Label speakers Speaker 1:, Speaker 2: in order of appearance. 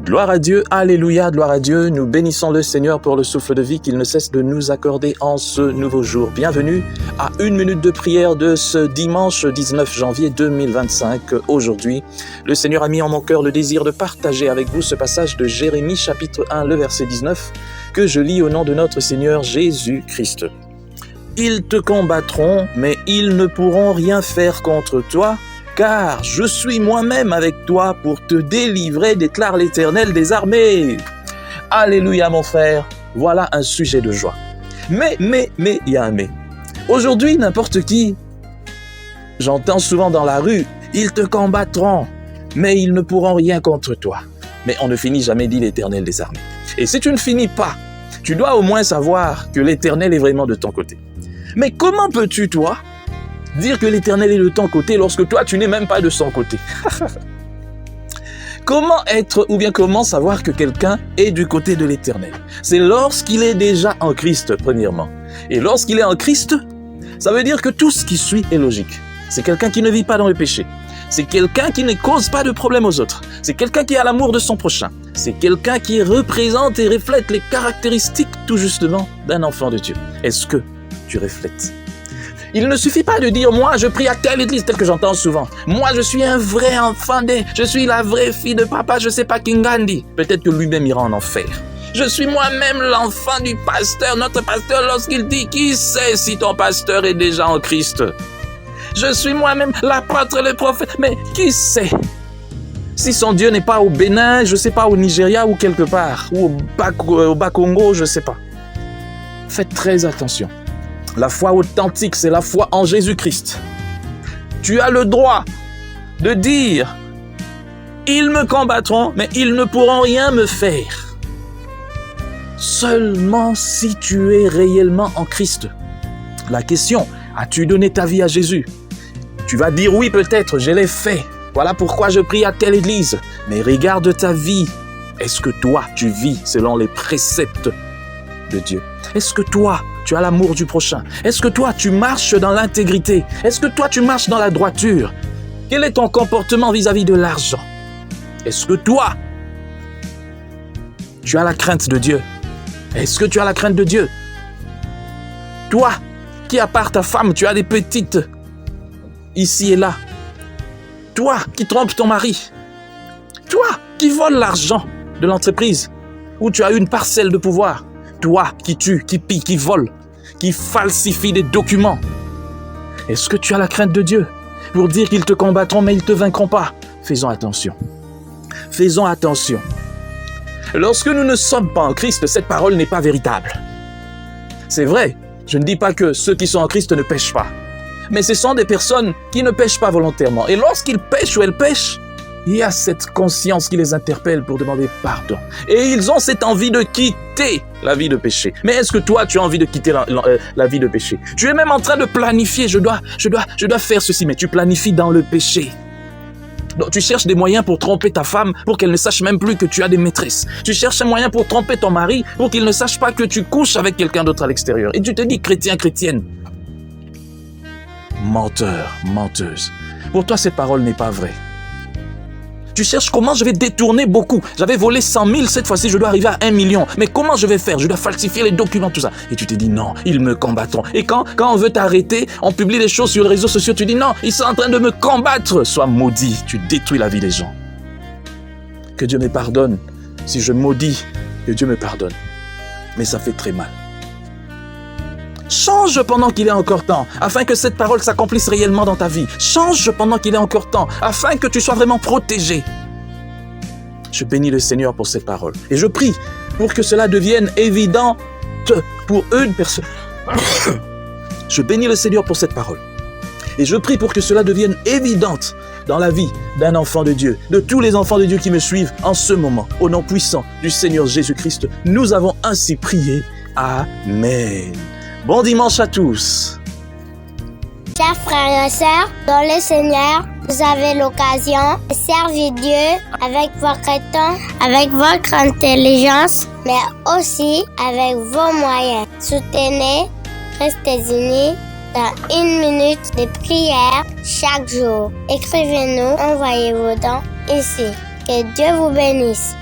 Speaker 1: Gloire à Dieu, alléluia, gloire à Dieu. Nous bénissons le Seigneur pour le souffle de vie qu'il ne cesse de nous accorder en ce nouveau jour. Bienvenue à 1 minute de prière de ce dimanche 19 janvier 2025. Aujourd'hui, le Seigneur a mis en mon cœur le désir de partager avec vous ce passage de Jérémie chapitre 1, le verset 19, que je lis au nom de notre Seigneur Jésus-Christ. Ils te combattront, mais ils ne pourront rien faire contre toi, car je suis moi-même avec toi pour te délivrer, déclare l'Éternel des armées. Alléluia mon frère, voilà un sujet de joie. Mais, il y a un mais. Aujourd'hui, n'importe qui, j'entends souvent dans la rue, ils te combattront, mais ils ne pourront rien contre toi. Mais on ne finit jamais, dit l'Éternel des armées. Et si tu ne finis pas, tu dois au moins savoir que l'Éternel est vraiment de ton côté. Mais comment peux-tu, toi, dire que l'Éternel est de ton côté lorsque toi, tu n'es même pas de son côté? Comment savoir que quelqu'un est du côté de l'Éternel? C'est lorsqu'il est déjà en Christ, premièrement. Et lorsqu'il est en Christ, ça veut dire que tout ce qui suit est logique. C'est quelqu'un qui ne vit pas dans le péché. C'est quelqu'un qui ne cause pas de problème aux autres. C'est quelqu'un qui a l'amour de son prochain. C'est quelqu'un qui représente et reflète les caractéristiques tout justement d'un enfant de Dieu. Est-ce que tu reflètes? Il ne suffit pas de dire « moi je prie à telle église » tel que j'entends souvent. « Moi je suis un vrai enfant je suis la vraie fille de papa, je sais pas Kingandi ». Peut-être que lui-même ira en enfer. Je suis moi-même l'enfant du pasteur, notre pasteur lorsqu'il dit « qui sait si ton pasteur est déjà en Christ ?» Je suis moi-même l'apôtre, le prophète, mais qui sait si son Dieu n'est pas au Bénin, je sais pas, au Nigeria ou quelque part, ou au Bas-Congo, je sais pas. Faites très attention. La foi authentique, c'est la foi en Jésus-Christ. Tu as le droit de dire « Ils me combattront, mais ils ne pourront rien me faire. » Seulement si tu es réellement en Christ. La question, as-tu donné ta vie à Jésus? Tu vas dire « Oui, peut-être, je l'ai fait. Voilà pourquoi je prie à telle église. » Mais regarde ta vie. Est-ce que toi, tu vis selon les préceptes de Dieu? Est-ce que toi, tu as l'amour du prochain? Est-ce que toi, tu marches dans l'intégrité? Est-ce que toi, tu marches dans la droiture? Quel est ton comportement vis-à-vis de l'argent? Est-ce que toi, tu as la crainte de Dieu? Est-ce que tu as la crainte de Dieu? Toi, qui à part ta femme, tu as des petites ici et là. Toi, qui trompes ton mari. Toi, qui vole l'argent de l'entreprise où tu as une parcelle de pouvoir. Toi qui tue, qui pille, qui vole, qui falsifie des documents. Est-ce que tu as la crainte de Dieu pour dire qu'ils te combattront mais ils ne te vaincront pas? Faisons attention. Faisons attention. Lorsque nous ne sommes pas en Christ, cette parole n'est pas véritable. C'est vrai, je ne dis pas que ceux qui sont en Christ ne pêchent pas. Mais ce sont des personnes qui ne pêchent pas volontairement. Et lorsqu'ils pêchent ou elles pêchent, il y a cette conscience qui les interpelle pour demander pardon. Et ils ont cette envie de quitter la vie de péché. Mais est-ce que toi, tu as envie de quitter la vie de péché? Tu es même en train de planifier, je dois faire ceci, mais tu planifies dans le péché. Donc, tu cherches des moyens pour tromper ta femme, pour qu'elle ne sache même plus que tu as des maîtresses. Tu cherches un moyen pour tromper ton mari, pour qu'il ne sache pas que tu couches avec quelqu'un d'autre à l'extérieur. Et tu te dis chrétien, chrétienne. Menteur, menteuse. Pour toi, cette parole n'est pas vraie. Tu cherches comment je vais détourner beaucoup. J'avais volé 100 000, cette fois-ci je dois arriver à 1 million. Mais comment je vais faire? Je dois falsifier les documents, tout ça. Et tu te dis non, ils me combattront. Et quand on veut t'arrêter, on publie des choses sur les réseaux sociaux, tu dis non, ils sont en train de me combattre. Sois maudit, tu détruis la vie des gens. Que Dieu me pardonne. Si je maudis, que Dieu me pardonne. Mais ça fait très mal. Change pendant qu'il est encore temps, afin que cette parole s'accomplisse réellement dans ta vie. Change pendant qu'il est encore temps, afin que tu sois vraiment protégé. Je bénis le Seigneur pour cette parole. Et je prie pour que cela devienne évident pour une personne. Je bénis le Seigneur pour cette parole. Et je prie pour que cela devienne évidente dans la vie d'un enfant de Dieu, de tous les enfants de Dieu qui me suivent en ce moment. Au nom puissant du Seigneur Jésus-Christ, nous avons ainsi prié. Amen. Bon dimanche à tous.
Speaker 2: Chers frères et sœurs, dans le Seigneur, vous avez l'occasion de servir Dieu avec votre temps, avec votre intelligence, mais aussi avec vos moyens. Soutenez, restez unis dans 1 minute de prière chaque jour. Écrivez-nous, envoyez vos dons ici. Que Dieu vous bénisse.